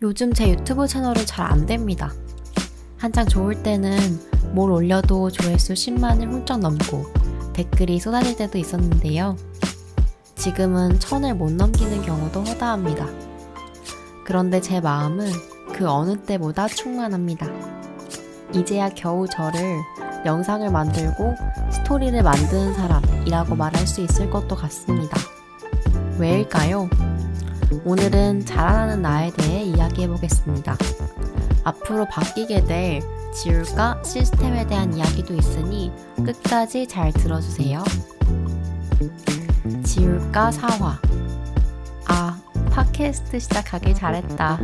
요즘 제 유튜브 채널은 잘 안 됩니다. 한창 좋을 때는 뭘 올려도 조회수 10만을 훌쩍 넘고 댓글이 쏟아질 때도 있었는데요. 지금은 1000을 못 넘기는 경우도 허다합니다. 그런데 제 마음은 그 어느 때보다 충만합니다. 이제야 겨우 저를 영상을 만들고 스토리를 만드는 사람이라고 말할 수 있을 것도 같습니다. 왜일까요? 오늘은 자라나는 나에 대해 이야기해보겠습니다. 앞으로 바뀌게 될 지울과 시스템에 대한 이야기도 있으니 끝까지 잘 들어주세요. 지울과 사화. 팟캐스트 시작하길 잘했다.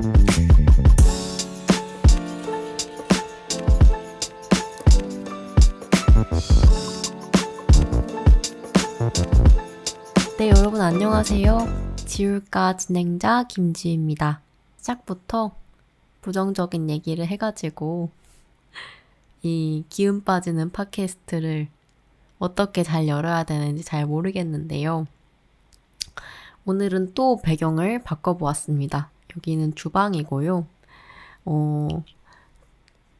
네, 여러분 안녕하세요. 지울과 진행자 김지입니다. 시작부터 부정적인 얘기를 해가지고 이 기운 빠지는 팟캐스트를 어떻게 잘 열어야 되는지 잘 모르겠는데요. 오늘은 또 배경을 바꿔보았습니다. 여기는 주방이고요.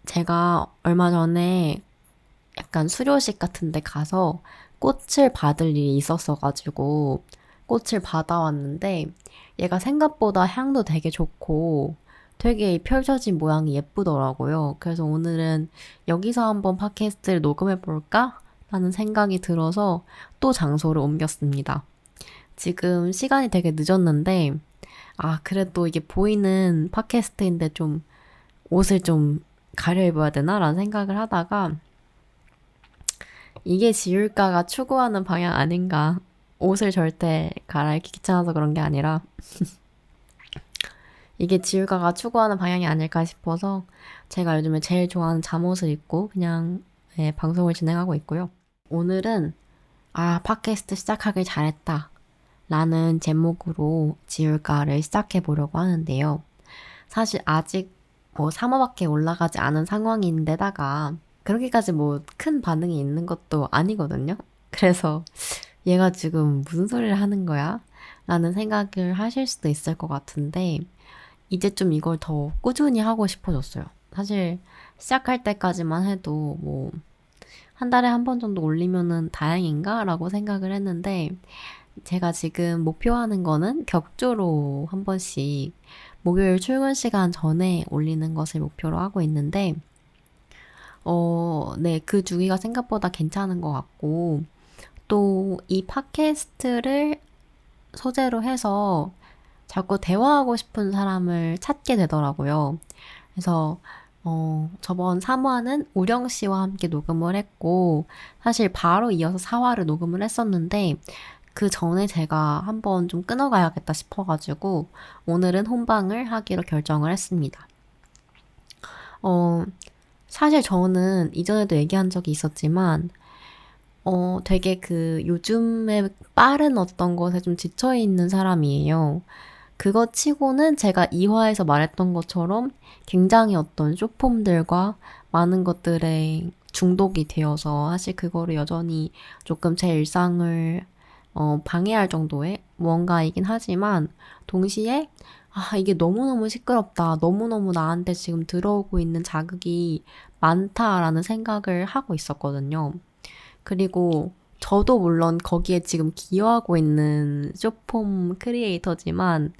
제가 얼마 전에 약간 수료식 같은 데 가서 꽃을 받을 일이 있었어가지고 꽃을 받아왔는데 얘가 생각보다 향도 되게 좋고 되게 펼쳐진 모양이 예쁘더라고요. 그래서 오늘은 여기서 한번 팟캐스트를 녹음해볼까? 라는 생각이 들어서 또 장소를 옮겼습니다. 지금 시간이 되게 늦었는데 그래도 이게 보이는 팟캐스트인데 좀 옷을 좀 가려입어야 되나? 라는 생각을 하다가 이게 지울까가 추구하는 방향 아닌가. 옷을 절대 갈아입기 귀찮아서 그런 게 아니라 이게 지울까가 추구하는 방향이 아닐까 싶어서 제가 요즘에 제일 좋아하는 잠옷을 입고 그냥 방송을 진행하고 있고요. 오늘은 팟캐스트 시작하길 잘했다 라는 제목으로 지울까를 시작해 보려고 하는데요. 사실 아직 3화밖에 올라가지 않은 상황인데다가 그렇게까지 큰 반응이 있는 것도 아니거든요. 그래서 얘가 지금 무슨 소리를 하는 거야? 라는 생각을 하실 수도 있을 것 같은데 이제 좀 이걸 더 꾸준히 하고 싶어졌어요. 사실 시작할 때까지만 해도 한 달에 한 번 정도 올리면은 다행인가? 라고 생각을 했는데 제가 지금 목표하는 거는 격주로 한 번씩 목요일 출근 시간 전에 올리는 것을 목표로 하고 있는데 네, 그 주기가 생각보다 괜찮은 것 같고 또 이 팟캐스트를 소재로 해서 자꾸 대화하고 싶은 사람을 찾게 되더라고요. 그래서 저번 3화는 우령 씨와 함께 녹음을 했고 사실 바로 이어서 4화를 녹음을 했었는데 그 전에 제가 한번 좀 끊어가야겠다 싶어가지고 오늘은 혼방을 하기로 결정을 했습니다. 사실 저는 이전에도 얘기한 적이 있었지만 되게 요즘에 빠른 어떤 것에 좀 지쳐있는 사람이에요. 그것 치고는 제가 2화에서 말했던 것처럼 굉장히 어떤 쇼폼들과 많은 것들에 중독이 되어서 사실 그거를 여전히 조금 제 일상을 방해할 정도의 무언가이긴 하지만 동시에 이게 너무너무 시끄럽다. 너무너무 나한테 지금 들어오고 있는 자극이 많다라는 생각을 하고 있었거든요. 그리고 저도 물론 거기에 지금 기여하고 있는 쇼폼 크리에이터지만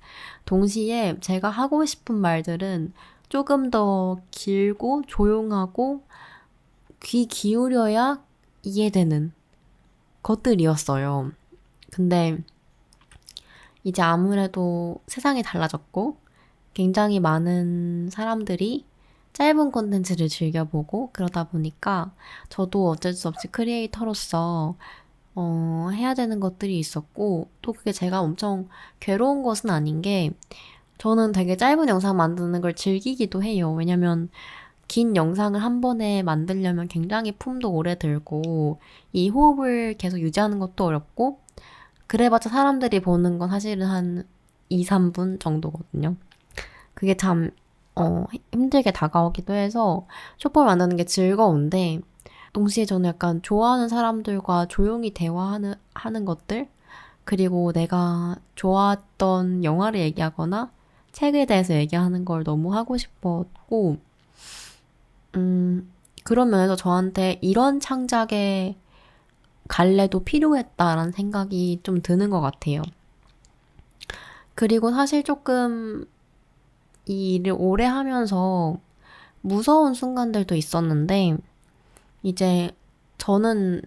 동시에 제가 하고 싶은 말들은 조금 더 길고 조용하고 귀 기울여야 이해되는 것들이었어요. 근데 이제 아무래도 세상이 달라졌고 굉장히 많은 사람들이 짧은 콘텐츠를 즐겨보고 그러다 보니까 저도 어쩔 수 없이 크리에이터로서 해야 되는 것들이 있었고 또 그게 제가 엄청 괴로운 것은 아닌 게 저는 되게 짧은 영상 만드는 걸 즐기기도 해요. 왜냐면 긴 영상을 한 번에 만들려면 굉장히 품도 오래 들고 이 호흡을 계속 유지하는 것도 어렵고 그래봤자 사람들이 보는 건 사실은 한 2, 3분 정도거든요. 그게 참 힘들게 다가오기도 해서 숏폼 만드는 게 즐거운데 동시에 저는 약간 좋아하는 사람들과 조용히 대화하는 것들 그리고 내가 좋아했던 영화를 얘기하거나 책에 대해서 얘기하는 걸 너무 하고 싶었고, 그런 면에서 저한테 이런 창작의 갈래도 필요했다라는 생각이 좀 드는 것 같아요. 그리고 사실 조금 이 일을 오래 하면서 무서운 순간들도 있었는데, 이제 저는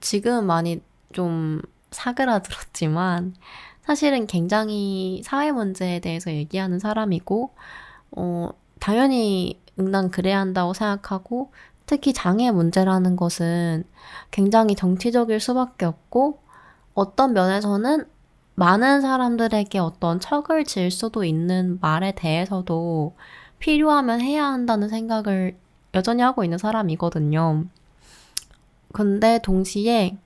지금 많이 좀 사그라들었지만, 사실은 굉장히 사회 문제에 대해서 얘기하는 사람이고, 당연히 응당 그래야 한다고 생각하고, 특히 장애 문제라는 것은 굉장히 정치적일 수밖에 없고, 어떤 면에서는 많은 사람들에게 어떤 척을 질 수도 있는 말에 대해서도 필요하면 해야 한다는 생각을 여전히 하고 있는 사람이거든요. 근데 동시에,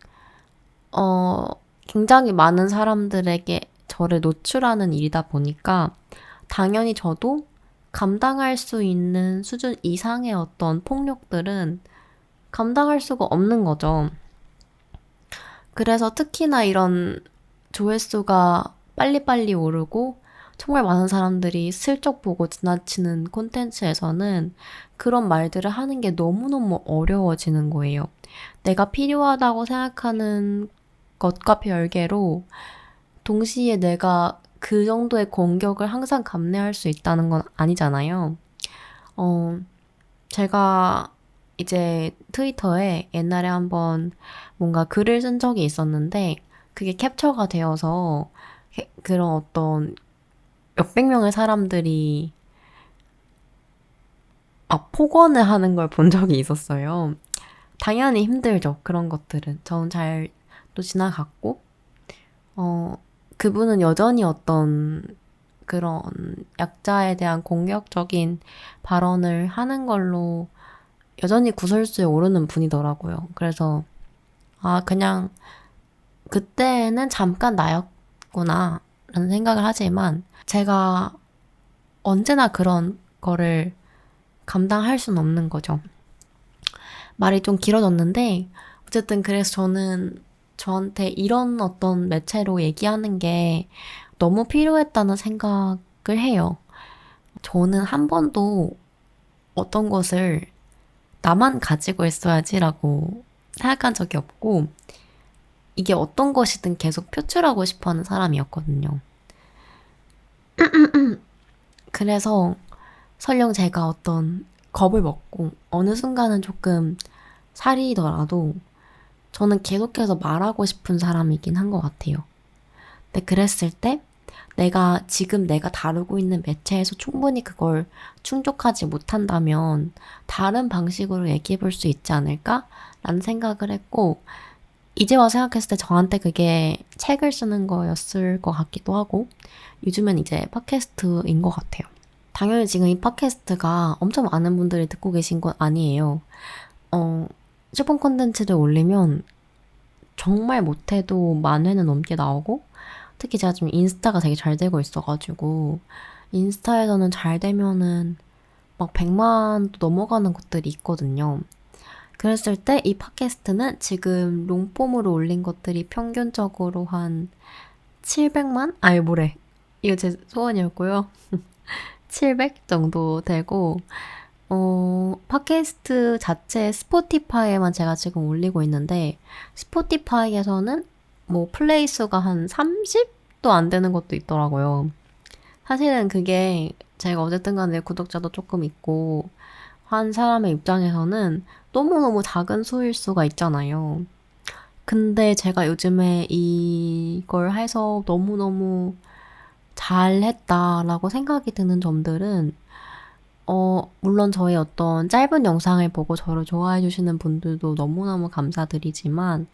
어, 굉장히 많은 사람들에게 저를 노출하는 일이다 보니까 당연히 저도 감당할 수 있는 수준 이상의 어떤 폭력들은 감당할 수가 없는 거죠. 그래서 특히나 이런 조회수가 빨리빨리 오르고 정말 많은 사람들이 슬쩍 보고 지나치는 콘텐츠에서는 그런 말들을 하는 게 너무너무 어려워지는 거예요. 내가 필요하다고 생각하는 것과 별개로 동시에 내가 그 정도의 공격을 항상 감내할 수 있다는 건 아니잖아요. 어, 제가 이제 트위터에 옛날에 한번 뭔가 글을 쓴 적이 있었는데 그게 캡처가 되어서 그런 어떤 몇백 명의 사람들이 막 폭언을 하는 걸 본 적이 있었어요. 당연히 힘들죠. 그런 것들은. 저는 잘 또 지나갔고, 어, 그분은 여전히 어떤 그런 약자에 대한 공격적인 발언을 하는 걸로 여전히 구설수에 오르는 분이더라고요. 그래서, 아, 그냥 그때는 잠깐 나였구나, 라는 생각을 하지만, 제가 언제나 그런 거를 감당할 수는 없는 거죠. 말이 좀 길어졌는데, 어쨌든 그래서 저는 저한테 이런 어떤 매체로 얘기하는 게 너무 필요했다는 생각을 해요. 저는 한 번도 어떤 것을 나만 가지고 있어야지라고 생각한 적이 없고, 이게 어떤 것이든 계속 표출하고 싶어 하는 사람이었거든요. 그래서 설령 제가 어떤 겁을 먹고 어느 순간은 조금 살이더라도 저는 계속해서 말하고 싶은 사람이긴 한 것 같아요. 근데 그랬을 때 지금 내가 다루고 있는 매체에서 충분히 그걸 충족하지 못한다면 다른 방식으로 얘기해 볼 수 있지 않을까? 라는 생각을 했고, 이제 와 생각했을 때 저한테 그게 책을 쓰는 거였을 것 같기도 하고, 요즘엔 이제 팟캐스트인 것 같아요. 당연히 지금 이 팟캐스트가 엄청 많은 분들이 듣고 계신 건 아니에요. 슈퍼 콘텐츠를 올리면 정말 못해도 10,000회는 넘게 나오고, 특히 제가 좀 인스타가 되게 잘 되고 있어가지고, 인스타에서는 잘 되면은 막 100만도 넘어가는 것들이 있거든요. 그랬을 때 이 팟캐스트는 지금 롱폼으로 올린 것들이 평균적으로 한 700만? 아니, 뭐래. 이거 제 소원이었고요. 700 정도 되고, 팟캐스트 자체 스포티파이에만 제가 지금 올리고 있는데, 스포티파이에서는 뭐 플레이 수가 한 30도 안 되는 것도 있더라고요. 사실은 그게 제가 어쨌든 간에 구독자도 조금 있고, 한 사람의 입장에서는 너무너무 작은 수일 수가 있잖아요. 근데 제가 요즘에 이걸 해서 너무너무 잘했다라고 생각이 드는 점들은, 물론 저의 어떤 짧은 영상을 보고 저를 좋아해 주시는 분들도 너무너무 감사드리지만,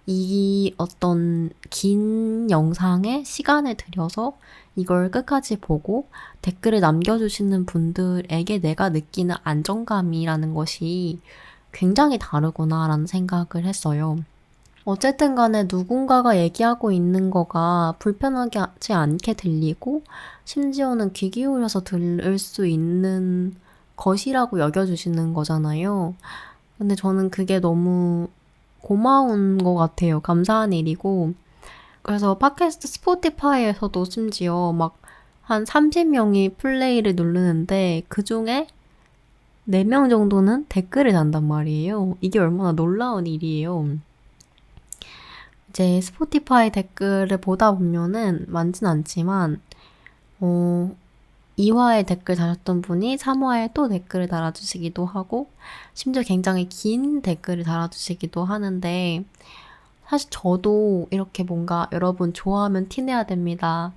이 어떤 긴 영상에 시간을 들여서 이걸 끝까지 보고 댓글을 남겨주시는 분들에게 내가 느끼는 안정감이라는 것이 굉장히 다르구나라는 생각을 했어요. 어쨌든 간에 누군가가 얘기하고 있는 거가 불편하지 않게 들리고 심지어는 귀 기울여서 들을 수 있는 것이라고 여겨주시는 거잖아요. 근데 저는 그게 너무 고마운 것 같아요. 감사한 일이고. 그래서 팟캐스트 스포티파이에서도 심지어 막 한 30명이 플레이를 누르는데 그 중에 4명 정도는 댓글을 단단 말이에요. 이게 얼마나 놀라운 일이에요. 이제 스포티파이 댓글을 보다 보면은 많진 않지만 2화에 댓글 달았던 분이 3화에 또 댓글을 달아주시기도 하고 심지어 굉장히 긴 댓글을 달아주시기도 하는데 사실 저도 이렇게 뭔가 여러분 좋아하면 티내야 됩니다.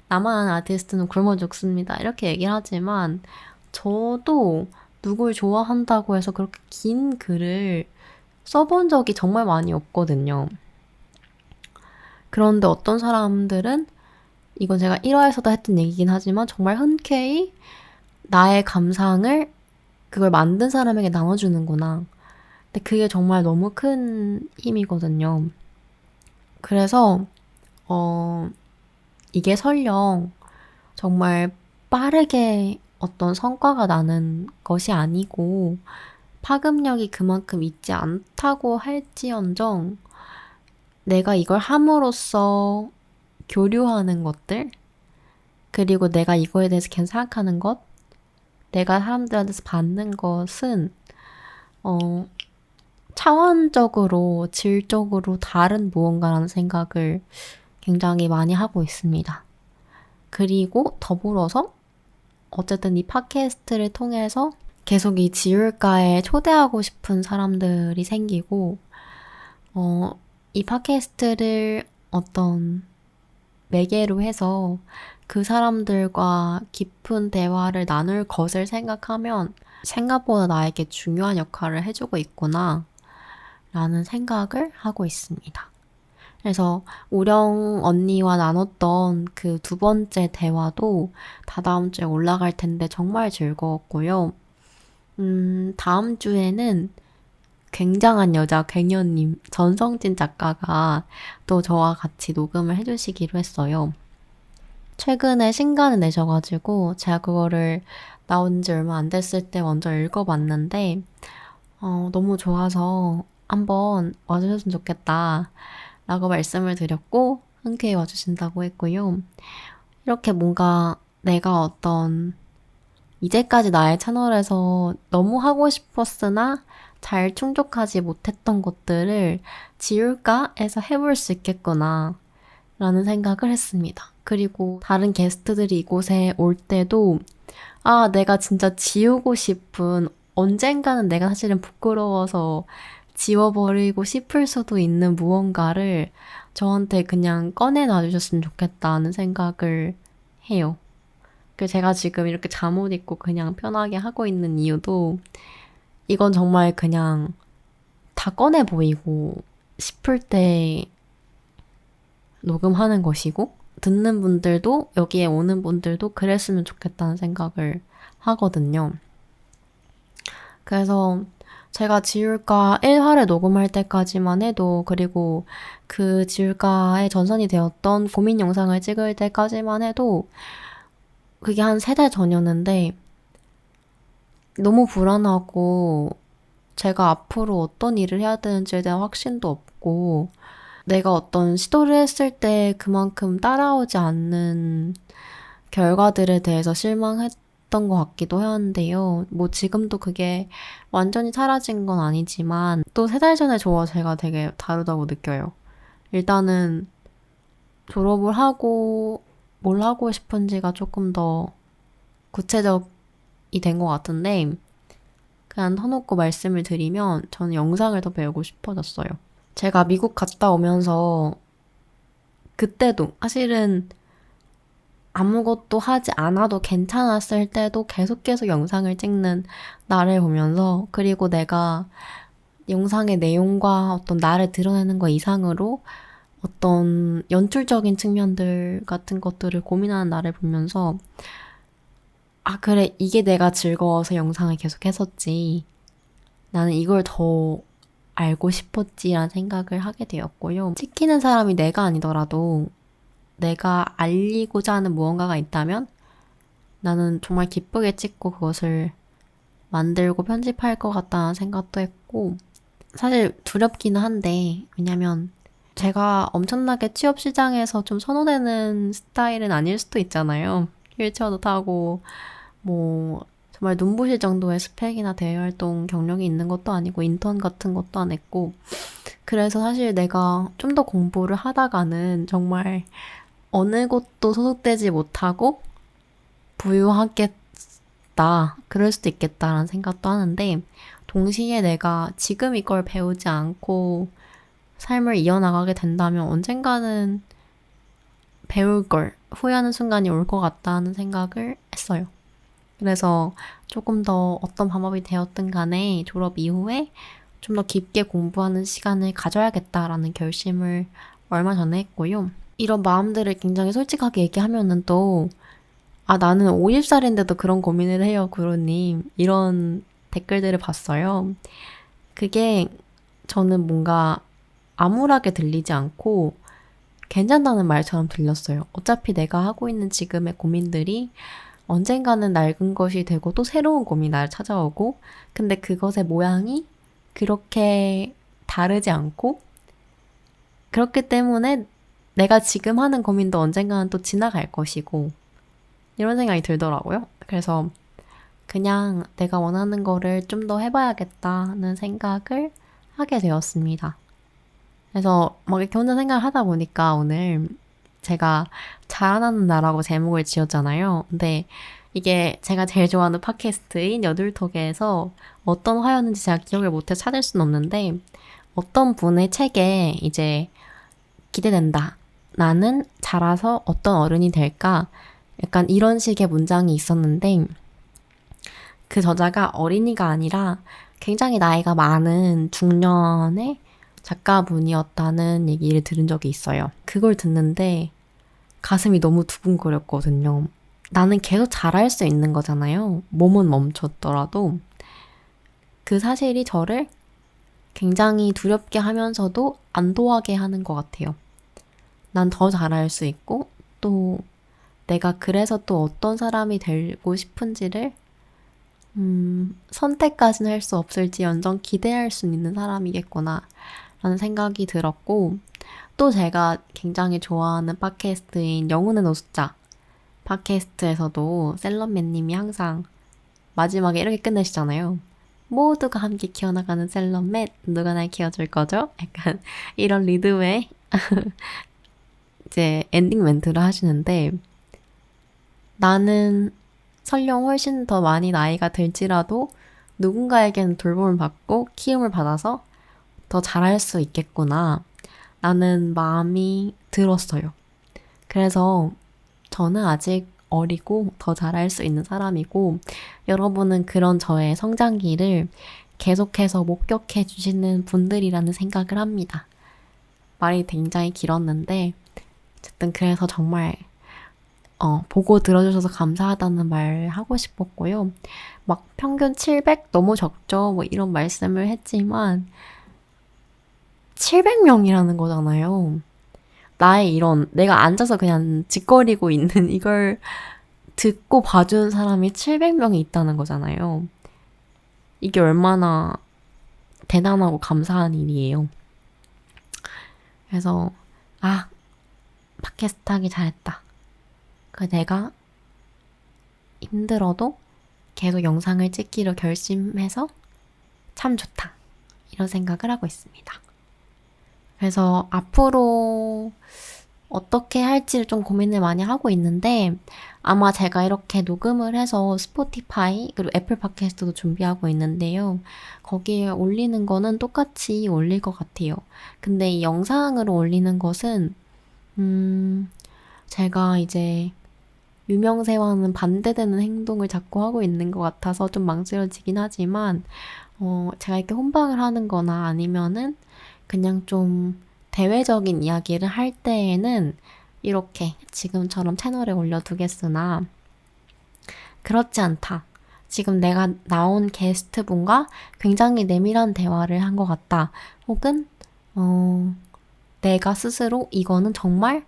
나만 아는 아티스트는 굶어 죽습니다. 이렇게 얘기를 하지만 저도 누굴 좋아한다고 해서 그렇게 긴 글을 써본 적이 정말 많이 없거든요. 그런데 어떤 사람들은 이건 제가 1화에서도 했던 얘기긴 하지만 정말 흔쾌히 나의 감상을 그걸 만든 사람에게 나눠주는구나. 근데 그게 정말 너무 큰 힘이거든요. 그래서 이게 설령 정말 빠르게 어떤 성과가 나는 것이 아니고 파급력이 그만큼 있지 않다고 할지언정 내가 이걸 함으로써 교류하는 것들, 그리고 내가 이거에 대해서 계속 생각하는 것, 내가 사람들한테서 받는 것은 차원적으로 질적으로 다른 무언가라는 생각을 굉장히 많이 하고 있습니다. 그리고 더불어서 어쨌든 이 팟캐스트를 통해서 계속 이 지울가에 초대하고 싶은 사람들이 생기고 이 팟캐스트를 어떤 매개로 해서 그 사람들과 깊은 대화를 나눌 것을 생각하면 생각보다 나에게 중요한 역할을 해주고 있구나 라는 생각을 하고 있습니다. 그래서 우령 언니와 나눴던 그 2번째 대화도 다다음 주에 올라갈 텐데 정말 즐거웠고요. 다음 주에는 굉장한 여자 괭현님, 전성진 작가가 또 저와 같이 녹음을 해주시기로 했어요. 최근에 신간을 내셔가지고 제가 그거를 나온 지 얼마 안 됐을 때 먼저 읽어봤는데 너무 좋아서 한번 와주셨으면 좋겠다 라고 말씀을 드렸고 흔쾌히 와주신다고 했고요. 이렇게 뭔가 내가 어떤 이제까지 나의 채널에서 너무 하고 싶었으나 잘 충족하지 못했던 것들을 지울까 해서 해볼 수 있겠구나 라는 생각을 했습니다. 그리고 다른 게스트들이 이곳에 올 때도 내가 진짜 지우고 싶은, 언젠가는 내가 사실은 부끄러워서 지워버리고 싶을 수도 있는 무언가를 저한테 그냥 꺼내놔 주셨으면 좋겠다는 생각을 해요. 제가 지금 이렇게 잠옷 입고 그냥 편하게 하고 있는 이유도 이건 정말 그냥 다 꺼내 보이고 싶을 때 녹음하는 것이고 듣는 분들도 여기에 오는 분들도 그랬으면 좋겠다는 생각을 하거든요. 그래서 제가 지울가 1화를 녹음할 때까지만 해도 그리고 그 지울가에 전선이 되었던 고민 영상을 찍을 때까지만 해도 그게 한 3달 전이었는데 너무 불안하고 제가 앞으로 어떤 일을 해야 되는지에 대한 확신도 없고 내가 어떤 시도를 했을 때 그만큼 따라오지 않는 결과들에 대해서 실망했던 것 같기도 하는데요. 뭐 지금도 그게 완전히 사라진 건 아니지만 또 3달 전에 저와 제가 되게 다르다고 느껴요. 일단은 졸업을 하고 뭘 하고 싶은지가 조금 더 구체적이 된 것 같은데 그냥 터놓고 말씀을 드리면 저는 영상을 더 배우고 싶어졌어요. 제가 미국 갔다 오면서 그때도 사실은 아무것도 하지 않아도 괜찮았을 때도 계속 영상을 찍는 나를 보면서 그리고 내가 영상의 내용과 어떤 나를 드러내는 것 이상으로 어떤 연출적인 측면들 같은 것들을 고민하는 나를 보면서 그래, 이게 내가 즐거워서 영상을 계속 했었지. 나는 이걸 더 알고 싶었지라는 생각을 하게 되었고요. 찍히는 사람이 내가 아니더라도 내가 알리고자 하는 무언가가 있다면 나는 정말 기쁘게 찍고 그것을 만들고 편집할 것 같다는 생각도 했고 사실 두렵기는 한데 왜냐면 제가 엄청나게 취업 시장에서 좀 선호되는 스타일은 아닐 수도 있잖아요. 휠체어도 타고 뭐 정말 눈부실 정도의 스펙이나 대외 활동 경력이 있는 것도 아니고 인턴 같은 것도 안 했고 그래서 사실 내가 좀 더 공부를 하다가는 정말 어느 곳도 소속되지 못하고 부유하겠다. 그럴 수도 있겠다라는 생각도 하는데 동시에 내가 지금 이걸 배우지 않고 삶을 이어나가게 된다면 언젠가는 배울 걸 후회하는 순간이 올 것 같다는 생각을 했어요. 그래서 조금 더 어떤 방법이 되었든 간에 졸업 이후에 좀 더 깊게 공부하는 시간을 가져야겠다라는 결심을 얼마 전에 했고요. 이런 마음들을 굉장히 솔직하게 얘기하면은 또, 아, 나는 50살인데도 그런 고민을 해요, 구로님. 이런 댓글들을 봤어요. 그게 저는 뭔가 암울하게 들리지 않고 괜찮다는 말처럼 들렸어요. 어차피 내가 하고 있는 지금의 고민들이 언젠가는 낡은 것이 되고 또 새로운 고민이 나를 찾아오고 근데 그것의 모양이 그렇게 다르지 않고 그렇기 때문에 내가 지금 하는 고민도 언젠가는 또 지나갈 것이고 이런 생각이 들더라고요. 그래서 그냥 내가 원하는 거를 좀 더 해봐야겠다는 생각을 하게 되었습니다. 그래서 막 이렇게 혼자 생각을 하다 보니까 오늘 제가 자라나는 나라고 제목을 지었잖아요. 근데 이게 제가 제일 좋아하는 팟캐스트인 여둘톡에서 어떤 화였는지 제가 기억을 못해 찾을 수는 없는데 어떤 분의 책에 이제 기대된다. 나는 자라서 어떤 어른이 될까? 약간 이런 식의 문장이 있었는데 그 저자가 어린이가 아니라 굉장히 나이가 많은 중년의 작가분이었다는 얘기를 들은 적이 있어요. 그걸 듣는데 가슴이 너무 두근거렸거든요. 나는 계속 잘할 수 있는 거잖아요. 몸은 멈췄더라도. 그 사실이 저를 굉장히 두렵게 하면서도 안도하게 하는 것 같아요. 난 더 잘할 수 있고 또 내가 그래서 또 어떤 사람이 되고 싶은지를 선택까지는 할 수 없을지언정 기대할 수 있는 사람이겠구나 라는 생각이 들었고 또 제가 굉장히 좋아하는 팟캐스트인 영혼의 노숙자 팟캐스트에서도 셀럽맨님이 항상 마지막에 이렇게 끝내시잖아요. 모두가 함께 키워나가는 셀럽맨 누가 날 키워줄 거죠? 약간 이런 리듬의 이제 엔딩 멘트를 하시는데 나는 설령 훨씬 더 많이 나이가 들지라도 누군가에게는 돌봄을 받고 키움을 받아서 더 잘할 수 있겠구나 라는 마음이 들었어요. 그래서 저는 아직 어리고 더 잘할 수 있는 사람이고 여러분은 그런 저의 성장기를 계속해서 목격해 주시는 분들이라는 생각을 합니다. 말이 굉장히 길었는데 어쨌든 그래서 정말 보고 들어주셔서 감사하다는 말 하고 싶었고요. 막 평균 700 너무 적죠? 뭐 이런 말씀을 했지만 700명이라는 거잖아요. 나의 이런 내가 앉아서 그냥 짓거리고 있는 이걸 듣고 봐주는 사람이 700명이 있다는 거잖아요. 이게 얼마나 대단하고 감사한 일이에요. 그래서 팟캐스트 하기 잘했다. 내가 힘들어도 계속 영상을 찍기로 결심해서 참 좋다. 이런 생각을 하고 있습니다. 그래서 앞으로 어떻게 할지를 좀 고민을 많이 하고 있는데 아마 제가 이렇게 녹음을 해서 스포티파이 그리고 애플 팟캐스트도 준비하고 있는데요. 거기에 올리는 거는 똑같이 올릴 것 같아요. 근데 이 영상으로 올리는 것은 제가 이제 유명세와는 반대되는 행동을 자꾸 하고 있는 것 같아서 좀 망설여지긴 하지만 제가 이렇게 혼방을 하는 거나 아니면은 그냥 좀 대외적인 이야기를 할 때에는 이렇게 지금처럼 채널에 올려두겠으나 그렇지 않다. 지금 내가 나온 게스트분과 굉장히 내밀한 대화를 한 것 같다. 혹은 내가 스스로 이거는 정말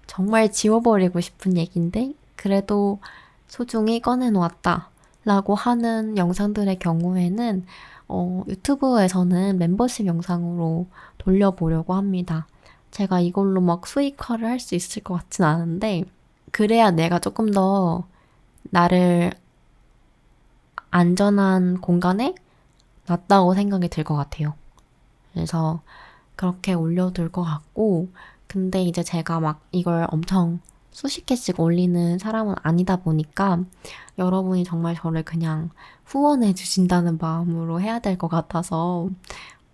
정말 지워버리고 싶은 얘기인데 그래도 소중히 꺼내놓았다 라고 하는 영상들의 경우에는 유튜브에서는 멤버십 영상으로 돌려보려고 합니다. 제가 이걸로 막 수익화를 할 수 있을 것 같진 않은데, 그래야 내가 조금 더 나를 안전한 공간에 놨다고 생각이 들 것 같아요. 그래서 그렇게 올려둘 것 같고, 근데 이제 제가 막 이걸 엄청 수십 개씩 올리는 사람은 아니다 보니까 여러분이 정말 저를 그냥 후원해 주신다는 마음으로 해야 될 것 같아서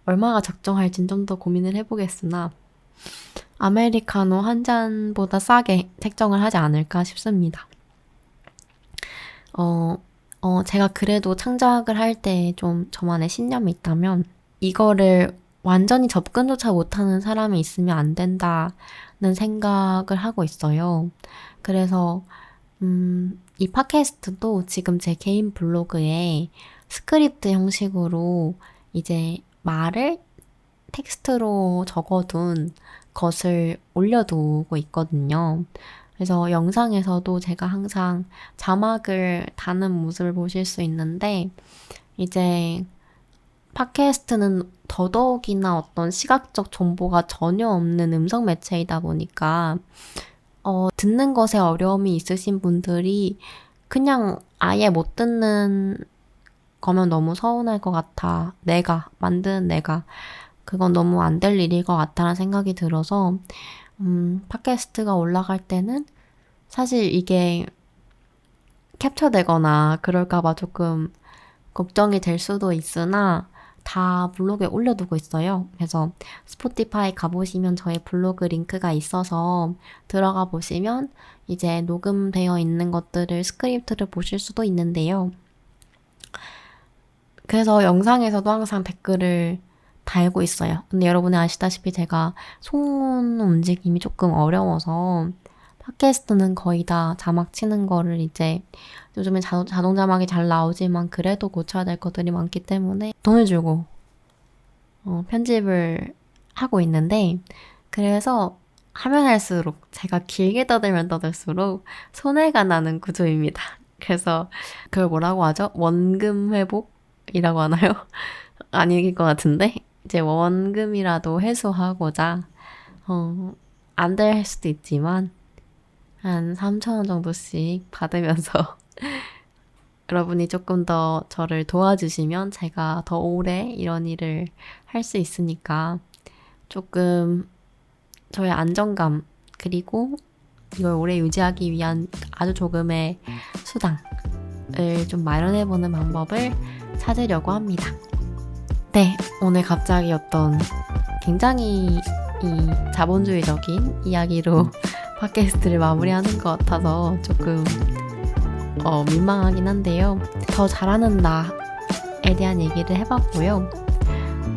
얼마가 적정할진 좀 더 고민을 해보겠으나 아메리카노 한 잔보다 싸게 책정을 하지 않을까 싶습니다. 제가 그래도 창작을 할 때 좀 저만의 신념이 있다면 이거를 완전히 접근조차 못하는 사람이 있으면 안 된다는 생각을 하고 있어요. 그래서 이 팟캐스트도 지금 제 개인 블로그에 스크립트 형식으로 이제 말을 텍스트로 적어둔 것을 올려두고 있거든요. 그래서 영상에서도 제가 항상 자막을 다는 모습을 보실 수 있는데, 이제 팟캐스트는 더더욱이나 어떤 시각적 정보가 전혀 없는 음성 매체이다 보니까 듣는 것에 어려움이 있으신 분들이 그냥 아예 못 듣는 거면 너무 서운할 것 같아. 만든 내가. 그건 너무 안 될 일일 것 같다는 생각이 들어서, 팟캐스트가 올라갈 때는 사실 이게 캡처되거나 그럴까봐 조금 걱정이 될 수도 있으나, 다 블로그에 올려두고 있어요. 그래서 스포티파이 가보시면 저희 블로그 링크가 있어서 들어가 보시면 이제 녹음되어 있는 것들을 스크립트를 보실 수도 있는데요. 그래서 영상에서도 항상 댓글을 달고 있어요. 근데 여러분이 아시다시피 제가 손 움직임이 조금 어려워서 팟캐스트는 거의 다 자막 치는 거를 이제 요즘엔 자동 자막이 잘 나오지만 그래도 고쳐야 될 것들이 많기 때문에 돈을 주고 편집을 하고 있는데, 그래서 하면 할수록 제가 길게 떠들면 떠들수록 손해가 나는 구조입니다. 그래서 그걸 뭐라고 하죠? 원금 회복이라고 하나요? 아닐 것 같은데 이제 원금이라도 회수하고자 안 될 수도 있지만 한 3,000원 정도씩 받으면서 여러분이 조금 더 저를 도와주시면 제가 더 오래 이런 일을 할 수 있으니까 조금 저의 안정감, 그리고 이걸 오래 유지하기 위한 아주 조금의 수당을 좀 마련해보는 방법을 찾으려고 합니다. 네, 오늘 갑자기 어떤 굉장히 이 자본주의적인 이야기로 팟캐스트를 마무리하는 것 같아서 조금 민망하긴 한데요. 더 잘하는 나에 대한 얘기를 해봤고요.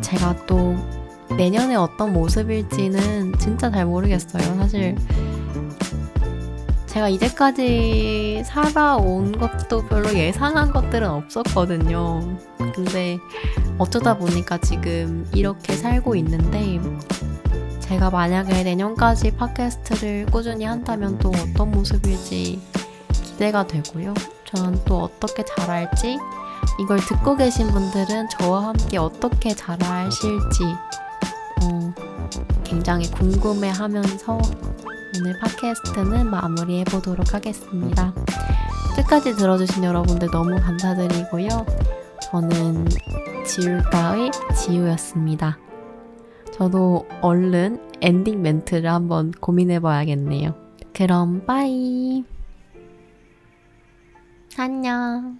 제가 또 내년에 어떤 모습일지는 진짜 잘 모르겠어요. 사실 제가 이제까지 살아온 것도 별로 예상한 것들은 없었거든요. 근데 어쩌다 보니까 지금 이렇게 살고 있는데, 제가 만약에 내년까지 팟캐스트를 꾸준히 한다면 또 어떤 모습일지 기대가 되고요. 저는 또 어떻게 자랄지, 이걸 듣고 계신 분들은 저와 함께 어떻게 자라실지 굉장히 궁금해하면서 오늘 팟캐스트는 마무리해보도록 하겠습니다. 끝까지 들어주신 여러분들 너무 감사드리고요. 저는 지울까의 지우였습니다. 저도 얼른 엔딩 멘트를 한번 고민해봐야겠네요. 그럼 빠이. 안녕.